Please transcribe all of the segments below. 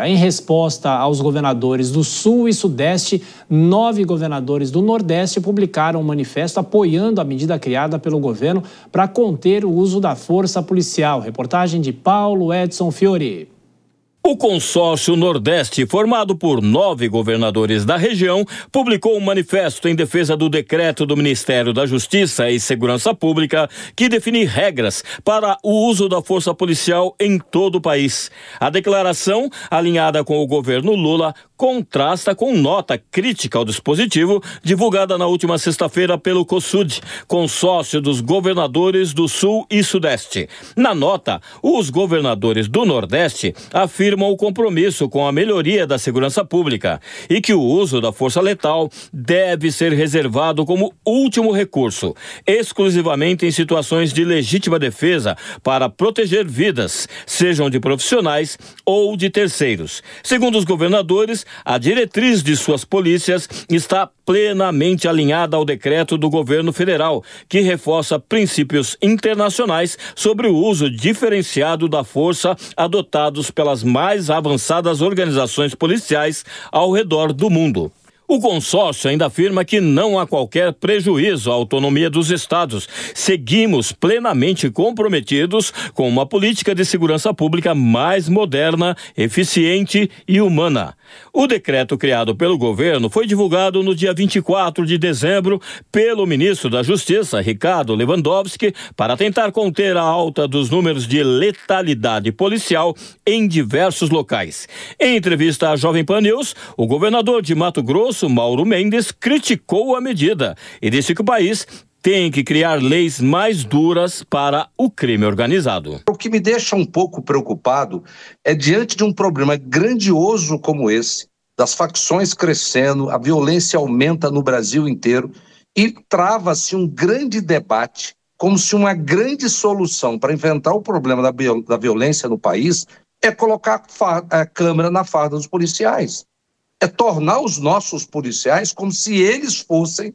Em resposta aos governadores do Sul e Sudeste, 9 governadores do Nordeste publicaram um manifesto apoiando a medida criada pelo governo para conter o uso da força policial. Reportagem de Paulo Edson Fiori. O consórcio Nordeste, formado por 9 governadores da região, publicou um manifesto em defesa do decreto do Ministério da Justiça e Segurança Pública que define regras para o uso da força policial em todo o país. A declaração, alinhada com o governo Lula, contrasta com nota crítica ao dispositivo divulgada na última sexta-feira pelo COSUD, consórcio dos governadores do Sul e Sudeste. Na nota, os governadores do Nordeste afirmam o compromisso com a melhoria da segurança pública e que o uso da força letal deve ser reservado como último recurso, exclusivamente em situações de legítima defesa para proteger vidas, sejam de profissionais ou de terceiros. Segundo os governadores, a diretriz de suas polícias está plenamente alinhada ao decreto do governo federal, que reforça princípios internacionais sobre o uso diferenciado da força adotados pelas mais avançadas organizações policiais ao redor do mundo. O consórcio ainda afirma que não há qualquer prejuízo à autonomia dos estados. Seguimos plenamente comprometidos com uma política de segurança pública mais moderna, eficiente e humana. O decreto criado pelo governo foi divulgado no dia 24 de dezembro pelo ministro da Justiça, Ricardo Lewandowski, para tentar conter a alta dos números de letalidade policial em diversos locais. Em entrevista à Jovem Pan News, o governador de Mato Grosso, Mauro Mendes, criticou a medida e disse que o país tem que criar leis mais duras para o crime organizado. O que me deixa um pouco preocupado é, diante de um problema grandioso como esse, das facções crescendo, a violência aumenta no Brasil inteiro e trava-se um grande debate, como se uma grande solução para enfrentar o problema da violência no país é colocar a câmera na farda dos policiais. É tornar os nossos policiais como se eles fossem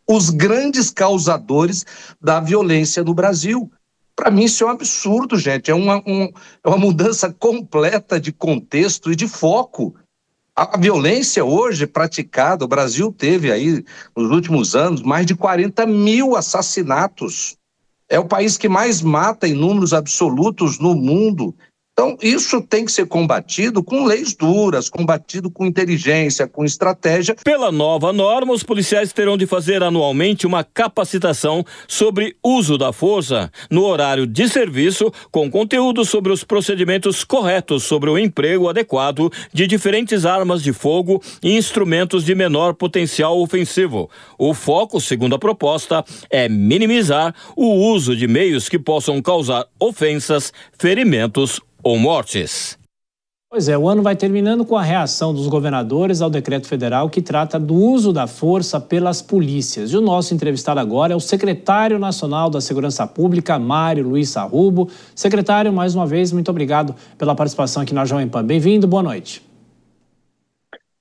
os grandes causadores da violência no Brasil. Para mim isso é um absurdo, gente. É uma mudança completa de contexto e de foco. A violência hoje praticada, o Brasil teve aí, nos últimos anos, mais de 40 mil assassinatos. É o país que mais mata em números absolutos no mundo. Então, isso tem que ser combatido com leis duras, combatido com inteligência, com estratégia. Pela nova norma, os policiais terão de fazer anualmente uma capacitação sobre uso da força no horário de serviço, com conteúdo sobre os procedimentos corretos sobre o emprego adequado de diferentes armas de fogo e instrumentos de menor potencial ofensivo. O foco, segundo a proposta, é minimizar o uso de meios que possam causar ofensas, ferimentos ou mortes. Pois é, o ano vai terminando com a reação dos governadores ao decreto federal que trata do uso da força pelas polícias. E o nosso entrevistado agora é o secretário nacional da Segurança Pública, Mário Luiz Sarrubo. Secretário, mais uma vez, muito obrigado pela participação aqui na Jovem Pan. Bem-vindo, boa noite.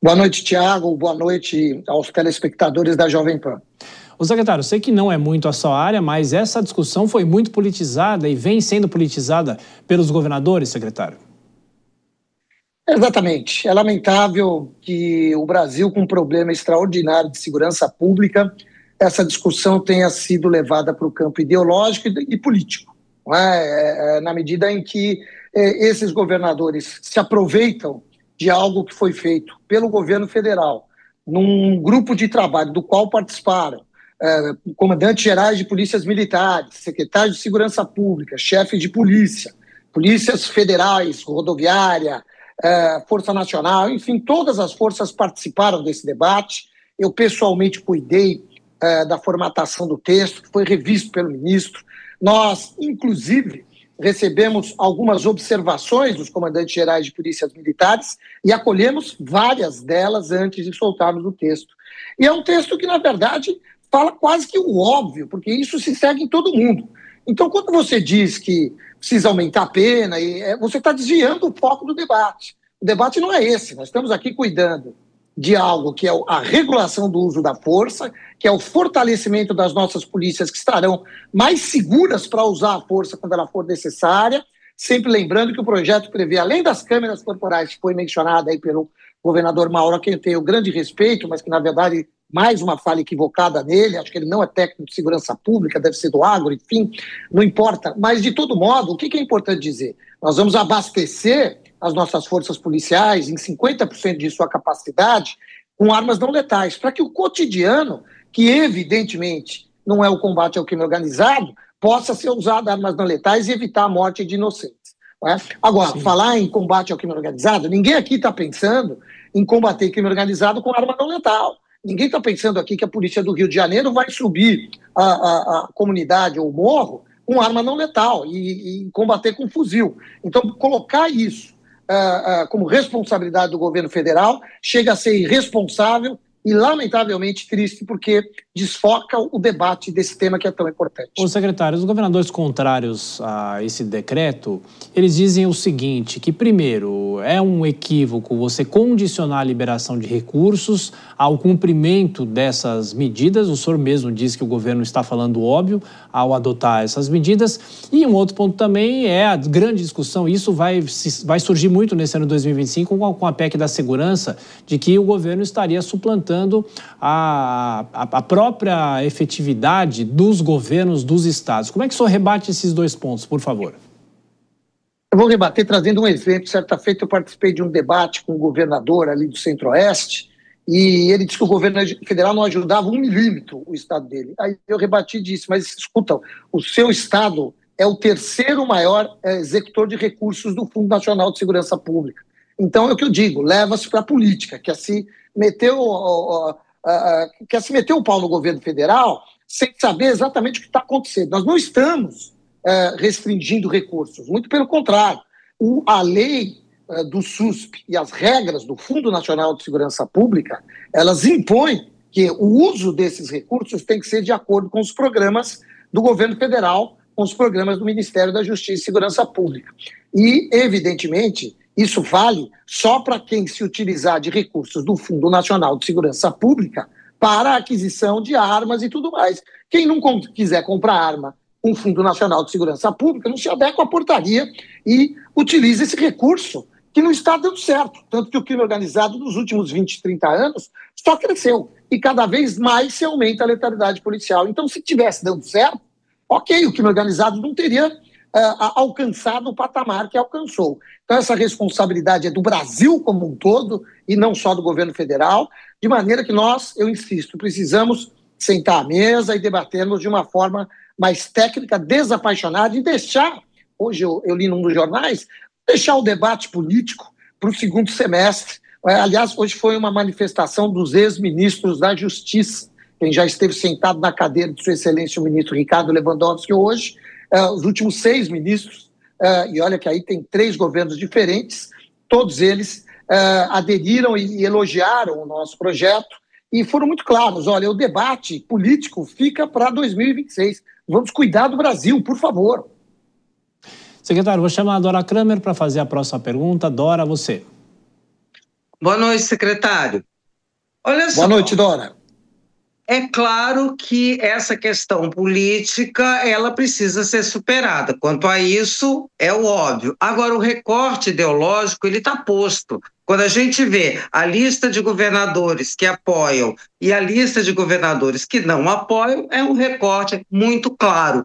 Boa noite, Tiago. Boa noite aos telespectadores da Jovem Pan. Ô secretário, sei que não é muito a sua área, mas essa discussão foi muito politizada e vem sendo politizada pelos governadores, secretário. Exatamente. É lamentável que o Brasil, com um problema extraordinário de segurança pública, essa discussão tenha sido levada para o campo ideológico e político, não é? Na medida em que esses governadores se aproveitam de algo que foi feito pelo governo federal, num grupo de trabalho do qual participaram comandantes gerais de polícias militares, secretários de segurança pública, chefes de polícia, polícias federais, rodoviária, Força Nacional, enfim, todas as forças participaram desse debate. Eu pessoalmente cuidei da formatação do texto, que foi revisto pelo ministro. Nós, inclusive, recebemos algumas observações dos comandantes gerais de polícias militares e acolhemos várias delas antes de soltarmos o texto. E é um texto que, na verdade, fala quase que o óbvio, porque isso se segue em todo mundo. Então, quando você diz que precisa aumentar a pena, você está desviando o foco do debate. O debate não é esse. Nós estamos aqui cuidando de algo que é a regulação do uso da força, que é o fortalecimento das nossas polícias que estarão mais seguras para usar a força quando ela for necessária, sempre lembrando que o projeto prevê, além das câmeras corporais que foi mencionada aí pelo governador Mauro, a quem eu tenho grande respeito, mas que na verdade mais uma falha equivocada nele, acho que ele não é técnico de segurança pública, deve ser do agro, enfim, não importa. Mas de todo modo, o que é importante dizer? Nós vamos abastecer as nossas forças policiais em 50% de sua capacidade com armas não letais, para que o cotidiano, que evidentemente não é o combate ao crime organizado, possa ser usado armas não letais e evitar a morte de inocentes. Não é? Agora, sim, falar em combate ao crime organizado, ninguém aqui está pensando em combater crime organizado com arma não letal. Ninguém está pensando aqui que a polícia do Rio de Janeiro vai subir a comunidade ou o morro com arma não letal e combater com fuzil. Então, colocar isso como responsabilidade do governo federal chega a ser irresponsável e lamentavelmente triste, porque desfoca o debate desse tema que é tão importante. Ô secretário, os governadores contrários a esse decreto, eles dizem o seguinte, que primeiro, é um equívoco você condicionar a liberação de recursos ao cumprimento dessas medidas. O senhor mesmo disse que o governo está falando óbvio ao adotar essas medidas. E um outro ponto também é a grande discussão, isso vai surgir muito nesse ano de 2025 com a PEC da segurança, de que o governo estaria suplantando a própria efetividade dos governos dos estados. Como é que o senhor rebate esses dois pontos, por favor? Eu vou rebater trazendo um exemplo. Certa feita eu participei de um debate com o governador ali do Centro-Oeste e ele disse que o governo federal não ajudava 1 milímetro o estado dele. Aí eu rebati disso, mas escuta, o seu estado é o terceiro maior executor de recursos do Fundo Nacional de Segurança Pública. Então é o que eu digo, leva-se para a política, quer se meter o pau no governo federal sem saber exatamente o que está acontecendo. Nós não estamos restringindo recursos, muito pelo contrário. A lei do SUSP e as regras do Fundo Nacional de Segurança Pública, elas impõem que o uso desses recursos tem que ser de acordo com os programas do governo federal, com os programas do Ministério da Justiça e Segurança Pública. E, evidentemente, isso vale só para quem se utilizar de recursos do Fundo Nacional de Segurança Pública para a aquisição de armas e tudo mais. Quem não quiser comprar arma com o Fundo Nacional de Segurança Pública, não se adequa à portaria e utilize esse recurso, que não está dando certo. Tanto que o crime organizado nos últimos 20, 30 anos só cresceu. E cada vez mais se aumenta a letalidade policial. Então, se tivesse dando certo, ok, o crime organizado não teria alcançado o patamar que alcançou. Então, essa responsabilidade é do Brasil como um todo e não só do governo federal, de maneira que nós, eu insisto, precisamos sentar à mesa e debatermos de uma forma mais técnica, desapaixonada e deixar, hoje eu li num dos jornais, deixar o debate político para o segundo semestre. Aliás, hoje foi uma manifestação dos ex-ministros da Justiça, quem já esteve sentado na cadeira de Sua Excelência o ministro Ricardo Lewandowski hoje, os últimos 6 ministros, e olha que aí tem 3 governos diferentes, todos eles aderiram e elogiaram o nosso projeto e foram muito claros. Olha, o debate político fica para 2026. Vamos cuidar do Brasil, por favor. Secretário, vou chamar a Dora Kramer para fazer a próxima pergunta. Dora, você. Boa noite, secretário. Olha só. Boa noite, Dora. É claro que essa questão política, ela precisa ser superada. Quanto a isso, é o óbvio. Agora, o recorte ideológico, ele está posto. Quando a gente vê a lista de governadores que apoiam e a lista de governadores que não apoiam, é um recorte muito claro.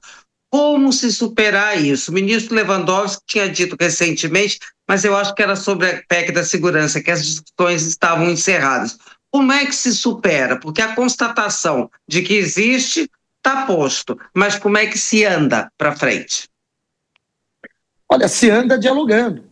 Como se superar isso? O ministro Lewandowski tinha dito recentemente, mas eu acho que era sobre a PEC da segurança, que as discussões estavam encerradas. Como é que se supera? Porque a constatação de que existe está posto, mas como é que se anda para frente? Olha, se anda dialogando.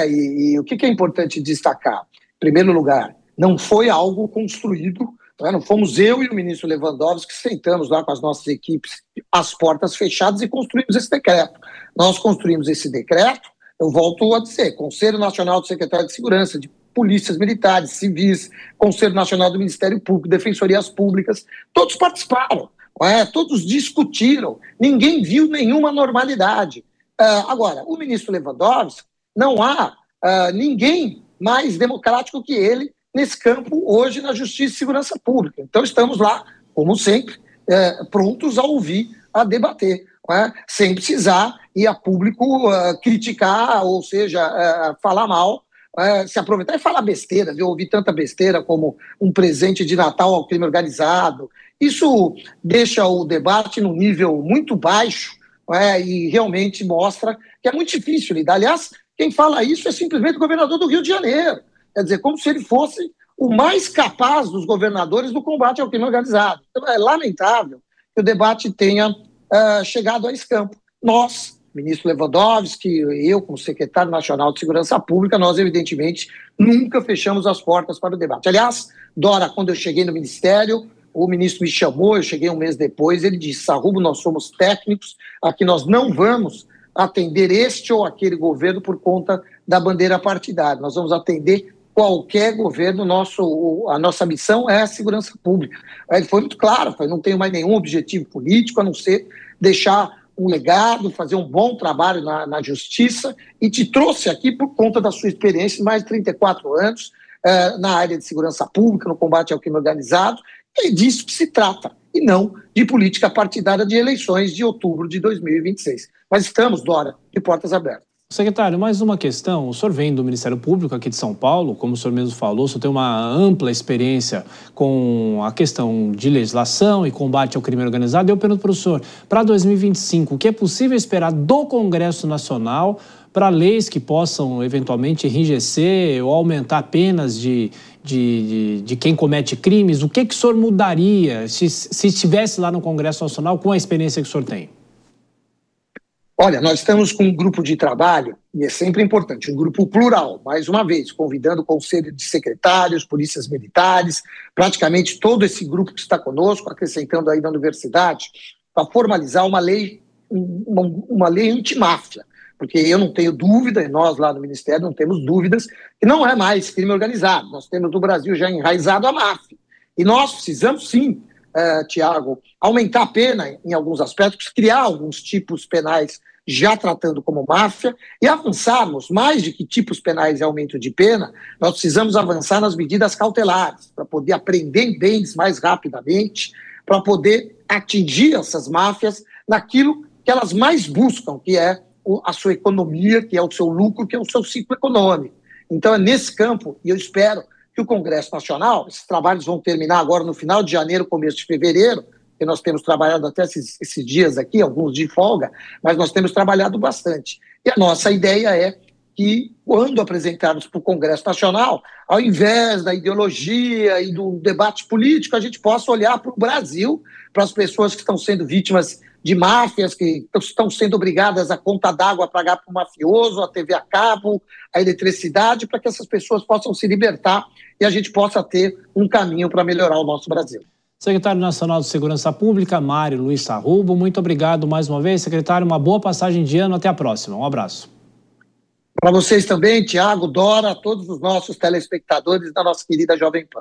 E o que é importante destacar? Em primeiro lugar, não foi algo construído, não fomos eu e o ministro Lewandowski que sentamos lá com as nossas equipes, as portas fechadas e construímos esse decreto. Nós construímos esse decreto, eu volto a dizer, Conselho Nacional do Secretário de Segurança, de polícias militares, civis, Conselho Nacional do Ministério Público, Defensorias Públicas, todos participaram, todos discutiram, ninguém viu nenhuma normalidade. Agora, o ministro Lewandowski, não há ninguém mais democrático que ele nesse campo hoje na Justiça e Segurança Pública. Então estamos lá, como sempre, prontos a ouvir, a debater. sem precisar ir a público criticar, ou seja, falar mal, se aproveitar e falar besteira. Eu ouvi tanta besteira como um presente de Natal ao crime organizado. Isso deixa o debate num nível muito baixo, e realmente mostra que é muito difícil lidar. Aliás, quem fala isso é simplesmente o governador do Rio de Janeiro. Quer dizer, como se ele fosse o mais capaz dos governadores do combate ao crime organizado. Então, é lamentável que o debate tenha chegado a esse campo. Nós, ministro Lewandowski, eu, como secretário nacional de Segurança Pública, nós, evidentemente, nunca fechamos as portas para o debate. Aliás, Dora, quando eu cheguei no Ministério, o ministro me chamou, eu cheguei um mês depois, ele disse: Sarrubo, nós somos técnicos, aqui nós não vamos atender este ou aquele governo por conta da bandeira partidária, nós vamos atender qualquer governo, a nossa missão é a segurança pública. Ele foi muito claro, não tenho mais nenhum objetivo político, a não ser deixar um legado, fazer um bom trabalho na justiça, e te trouxe aqui por conta da sua experiência de mais de 34 anos na área de segurança pública, no combate ao crime organizado, e disso que se trata, e não de política partidária de eleições de outubro de 2026. Mas estamos, Dora, de portas abertas. Secretário, mais uma questão. O senhor vem do Ministério Público aqui de São Paulo, como o senhor mesmo falou, o senhor tem uma ampla experiência com a questão de legislação e combate ao crime organizado. Eu pergunto para o senhor, para 2025, o que é possível esperar do Congresso Nacional para leis que possam eventualmente enrijecer ou aumentar penas de quem comete crimes? O que o senhor mudaria se estivesse lá no Congresso Nacional com a experiência que o senhor tem? Olha, nós estamos com um grupo de trabalho, e é sempre importante, um grupo plural, mais uma vez, convidando o Conselho de Secretários, polícias militares, praticamente todo esse grupo que está conosco, acrescentando aí da universidade, para formalizar uma lei antimáfia, porque eu não tenho dúvida, e nós lá no Ministério não temos dúvidas, que não é mais crime organizado. Nós temos no Brasil já enraizado a máfia. E nós precisamos sim, Tiago, aumentar a pena em alguns aspectos, criar alguns tipos penais já tratando como máfia e avançarmos, mais de que tipos penais e aumento de pena, nós precisamos avançar nas medidas cautelares, para poder apreender bens mais rapidamente, para poder atingir essas máfias naquilo que elas mais buscam, que é a sua economia, que é o seu lucro, que é o seu ciclo econômico. Então é nesse campo, e eu espero que o Congresso Nacional, esses trabalhos vão terminar agora no final de janeiro, começo de fevereiro, que nós temos trabalhado até esses dias aqui, alguns de folga, mas nós temos trabalhado bastante. E a nossa ideia é que, quando apresentarmos para o Congresso Nacional, ao invés da ideologia e do debate político, a gente possa olhar para o Brasil, para as pessoas que estão sendo vítimas de máfias, que estão sendo obrigadas a conta d'água a pagar para o mafioso, a TV a cabo, a eletricidade, para que essas pessoas possam se libertar e a gente possa ter um caminho para melhorar o nosso Brasil. Secretário Nacional de Segurança Pública, Mário Luiz Sarrubo, muito obrigado mais uma vez. Secretário, uma boa passagem de ano, até a próxima. Um abraço. Para vocês também, Tiago, Dora, todos os nossos telespectadores da nossa querida Jovem Pan.